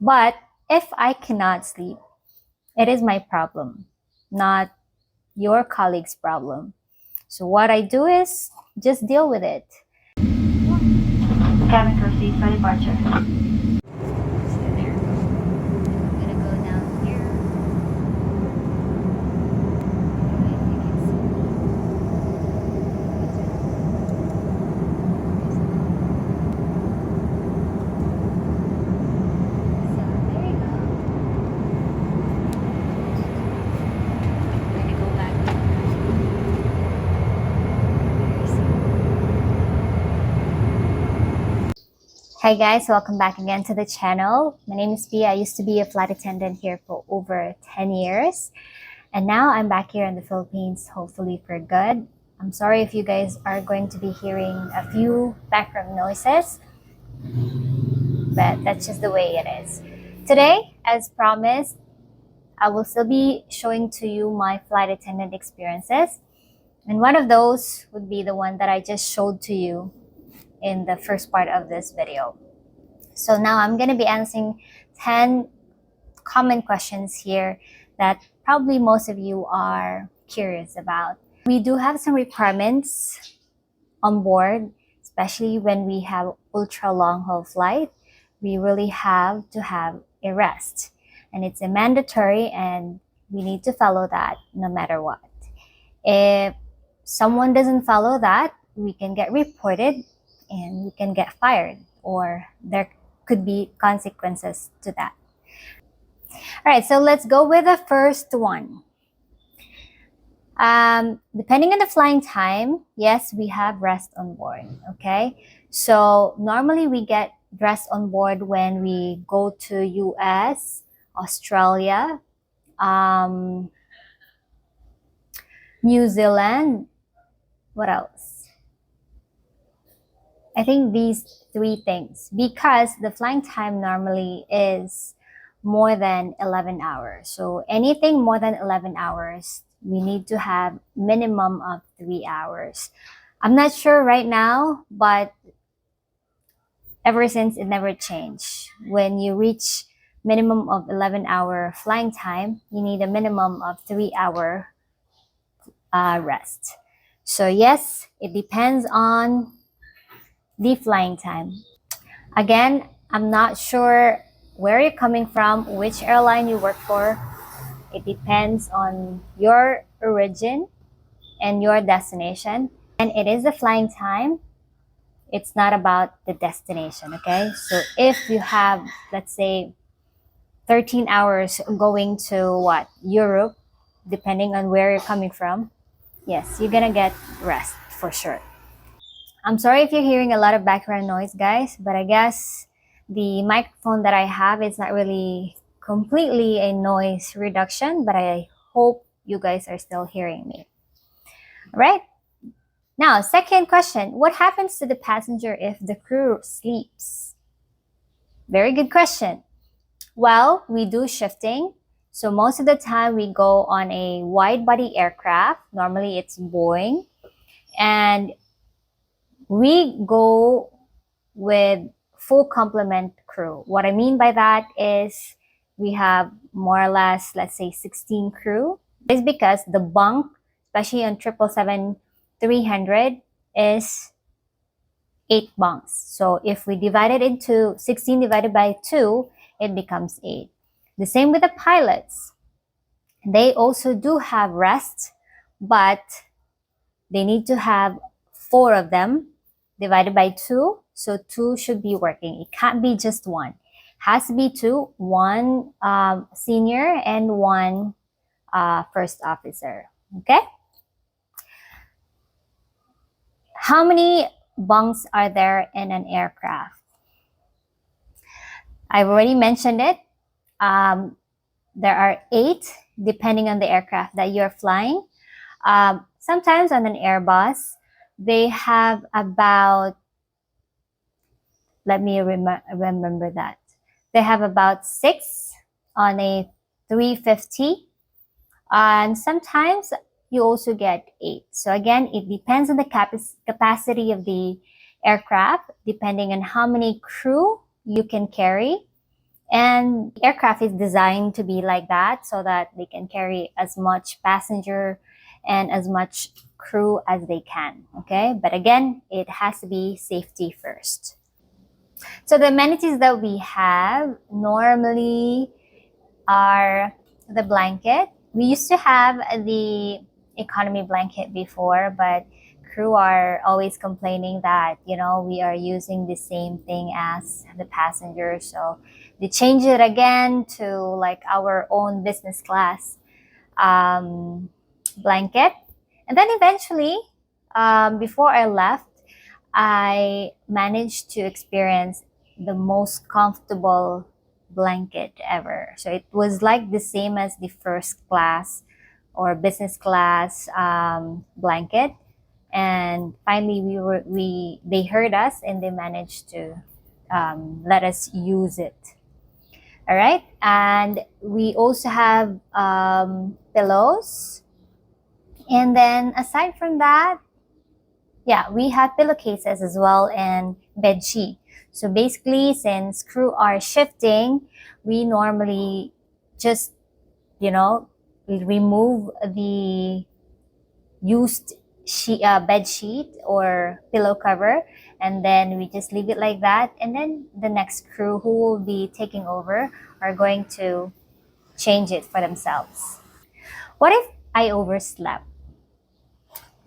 But if I cannot sleep, it is my problem, not your colleague's problem. So what I do is just deal with it. Cabin proceed for departure. So there. I'm gonna go down here. I don't know if you can see. So there you go. I'm gonna go back. Hi guys, welcome back again to the channel. My name is Pia. I used to be a flight attendant here for over 10 years. And now I'm back here in the Philippines, hopefully for good. I'm sorry if you guys are going to be hearing a few background noises, but that's just the way it is. Today, as promised, I will still be showing to you my flight attendant experiences. And one of those would be the one that I just showed to you in the first part of this video. So now I'm going to be answering 10 common questions here that probably most of you are curious about. We do have some requirements on board, especially when we have ultra long haul flight. We really have to have a rest, and it's a mandatory, and we need to follow that no matter what. If someone doesn't follow that, we can get reported and we can get fired, or there could be consequences to that. All right, so let's go with the first one. Depending on the flying time, yes, we have rest on board, okay? So normally we get rest on board when we go to US, Australia, New Zealand. What else? I think these three things, because the flying time normally is more than 11 hours. So anything more than 11 hours, we need to have minimum of 3 hours. I'm not sure right now, but ever since, it never changed. When you reach minimum of 11-hour flying time, you need a minimum of 3-hour rest. So yes, it depends on the flying time. Again, I'm not sure where you're coming from, which airline you work for. It depends on your origin and your destination. And it is the flying time. It's not about the destination, okay? So if you have, let's say, 13 hours going to Europe, depending on where you're coming from, yes, you're gonna get rest for sure. I'm sorry if you're hearing a lot of background noise, guys, but I guess the microphone that I have is not really completely a noise reduction, but I hope you guys are still hearing me. All right. Now, second question, what happens to the passenger if the crew sleeps? Very good question. Well, we do shifting. So most of the time we go on a wide body aircraft. Normally it's Boeing. And we go with full complement crew. What I mean by that is we have more or less, let's say, 16 crew. It's because the bunk, especially on 777-300, is 8 bunks. So if we divide it into 16 divided by 2, it becomes 8. The same with the pilots. They also do have rest, but they need to have 4 of them divided by 2. So 2 should be working. It can't be just 1. It has to be 2, 1 senior and 1 first officer. Okay? How many bunks are there in an aircraft? I've already mentioned it. There are 8 depending on the aircraft that you're flying. Sometimes on an Airbus, they have about, let me remember that. They have about 6 on a 350. And sometimes you also get 8. So again, it depends on the capacity of the aircraft, depending on how many crew you can carry. And aircraft is designed to be like that so that they can carry as much passenger and as much crew as they can. Okay, but again, it has to be safety first. So the amenities that we have normally are the blanket. We used to have the economy blanket before, but crew are always complaining that, we are using the same thing as the passengers. So they changed it again to like our own business class blanket. And then eventually, before I left, I managed to experience the most comfortable blanket ever. So it was like the same as the first class or business class blanket. And finally, they heard us and they managed to let us use it. All right, and we also have pillows. And then aside from that, yeah, we have pillowcases as well and bed sheet. So basically, since crew are shifting, we normally just, we remove the used bed sheet or pillow cover, and then we just leave it like that. And then the next crew who will be taking over are going to change it for themselves. What if I overslept?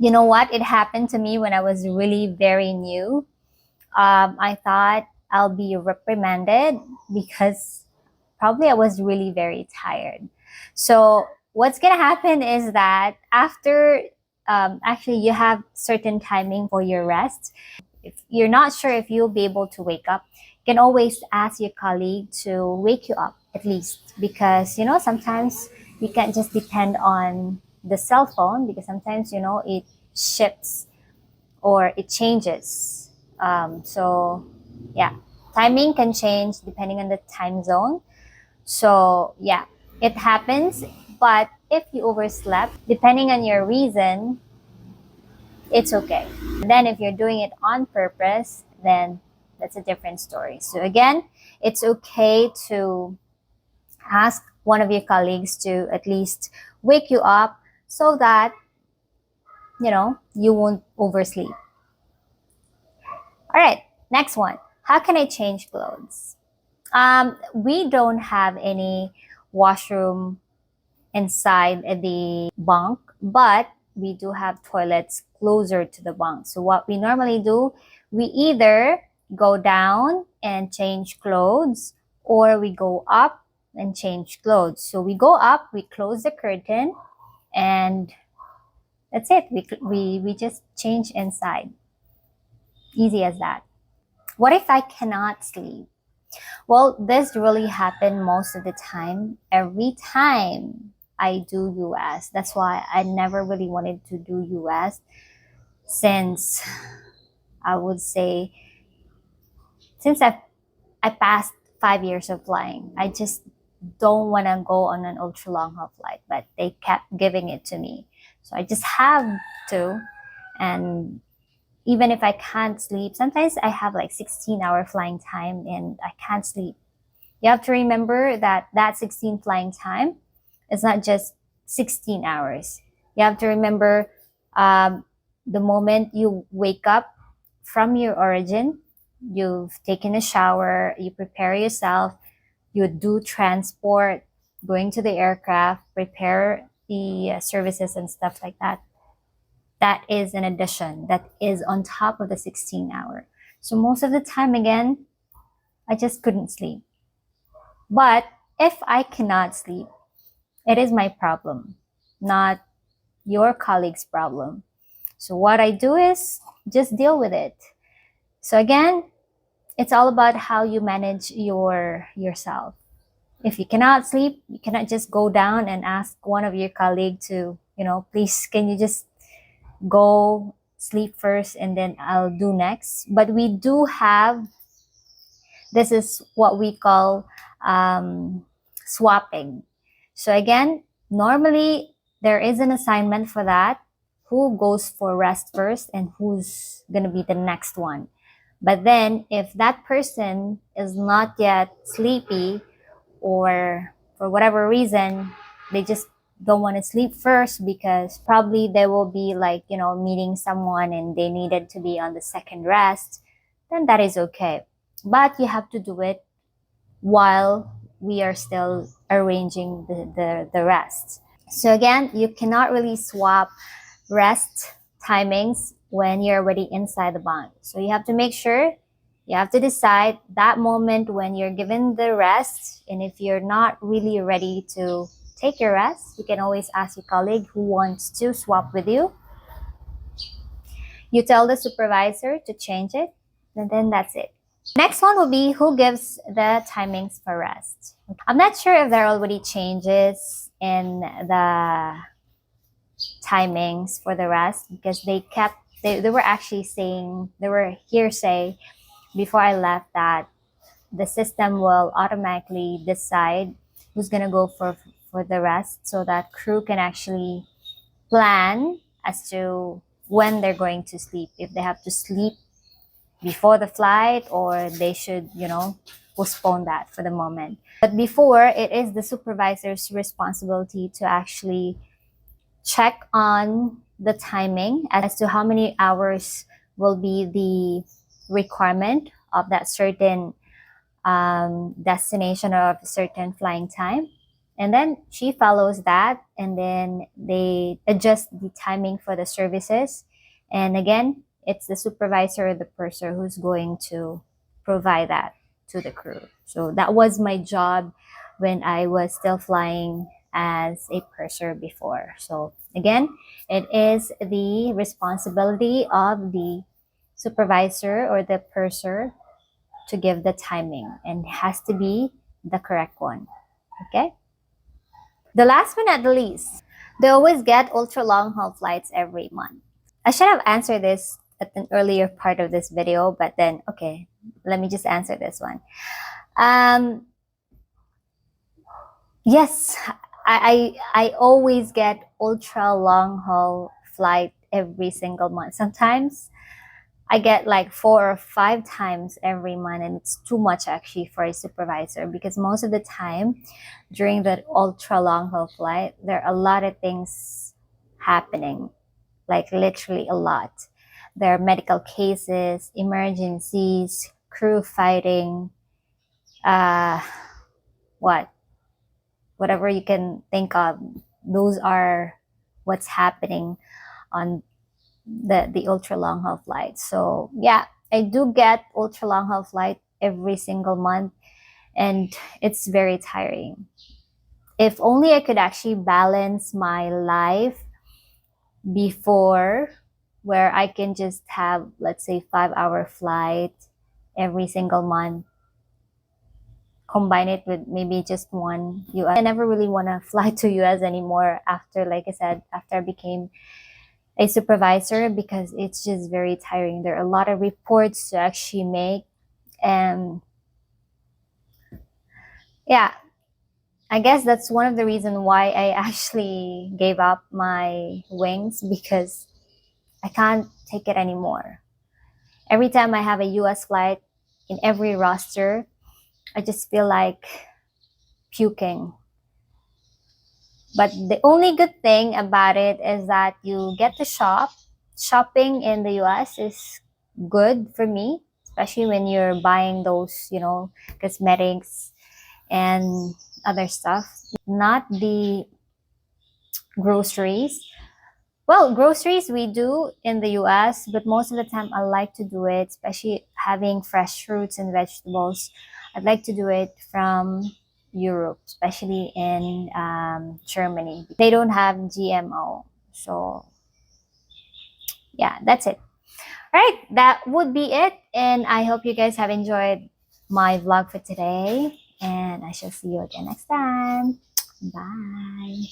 You know what? It happened to me when I was really very new. I thought I'll be reprimanded because probably I was really very tired. So what's gonna happen is that after actually you have certain timing for your rest. If you're not sure if you'll be able to wake up, you can always ask your colleague to wake you up at least, because sometimes you can't just depend on the cell phone, because sometimes it shifts or it changes. So yeah, timing can change depending on the time zone. So yeah, it happens. But if you overslept, depending on your reason, it's okay. Then if you're doing it on purpose, then that's a different story. So again, it's okay to ask one of your colleagues to at least wake you up so that you won't oversleep. All right, next one. How can I change clothes? We don't have any washroom inside the bunk, but we do have toilets closer to the bunk. So what we normally do, we either go down and change clothes, or we go up and change clothes. So we go up, we close the curtain, and that's it. We just change inside. Easy as that. What if I cannot sleep? Well, this really happened most of the time. Every time I do US. That's why I never really wanted to do US, since I would say since I passed 5 years of flying. I just don't want to go on an ultra long haul flight, but they kept giving it to me. So I just have to. And even if I can't sleep, sometimes I have like 16-hour flying time and I can't sleep. You have to remember that 16 flying time is not just 16 hours. You have to remember the moment you wake up from your origin, you've taken a shower, you prepare yourself, you do transport, going to the aircraft, prepare the services and stuff like that. That is an addition. That is on top of the 16-hour. So most of the time, again, I just couldn't sleep. But if I cannot sleep, it is my problem, not your colleague's problem. So what I do is just deal with it. So again, it's all about how you manage yourself. If you cannot sleep, you cannot just go down and ask one of your colleagues to, please, can you just go sleep first and then I'll do next. But we do have, this is what we call swapping. So again, normally there is an assignment for that, who goes for rest first and who's going to be the next one. But then if that person is not yet sleepy, or for whatever reason, they just don't want to sleep first because probably they will be like, meeting someone and they needed to be on the second rest, then that is okay. But you have to do it while we are still arranging the rest. So again, you cannot really swap rest timings when you're already inside the bunk. So you have to make sure, you have to decide that moment when you're given the rest. And if you're not really ready to take your rest, you can always ask your colleague who wants to swap with you. You tell the supervisor to change it, and then that's it. Next one will be who gives the timings for rest. I'm not sure if there are already changes in the timings for the rest because they were actually saying, they were hearsay before I left that the system will automatically decide who's gonna go for the rest so that crew can actually plan as to when they're going to sleep, if they have to sleep before the flight or they should, postpone that for the moment. But before, it is the supervisor's responsibility to actually check on the timing as to how many hours will be the requirement of that certain destination or of certain flying time. And then she follows that, and then they adjust the timing for the services. And again, it's the supervisor or the purser who's going to provide that to the crew. So that was my job when I was still flying as a purser before. So again, it is the responsibility of the supervisor or the purser to give the timing, and it has to be the correct one. Okay? The last but not the least, they always get ultra long haul flights every month. I should have answered this at an earlier part of this video, but then, okay, let me just answer this one. Yes, I always get ultra long haul flight every single month. Sometimes I get like 4 or 5 times every month, and it's too much actually for a supervisor because most of the time during that ultra long haul flight, there are a lot of things happening, like literally a lot. There are medical cases, emergencies, crew fighting, whatever you can think of. Those are what's happening on the ultra long haul flight. So yeah, I do get ultra long haul flight every single month, and it's very tiring. If only I could actually balance my life before, where I can just have, let's say, 5-hour flight every single month, combine it with maybe just one US. I never really want to fly to US anymore after, like I said, after I became a supervisor, because it's just very tiring. There are a lot of reports to actually make, and yeah, I guess that's one of the reasons why I actually gave up my wings, because I can't take it anymore. Every time I have a US flight in every roster, I just feel like puking. But the only good thing about it is that you get to shop. Shopping in the US is good for me, especially when you're buying those, cosmetics and other stuff. Not the groceries. Well, groceries we do in the US, but most of the time I like to do it, especially having fresh fruits and vegetables. I'd like to do it from Europe, especially in Germany. They don't have GMO. So yeah, that's it. All right, that would be it. And I hope you guys have enjoyed my vlog for today. And I shall see you again next time. Bye.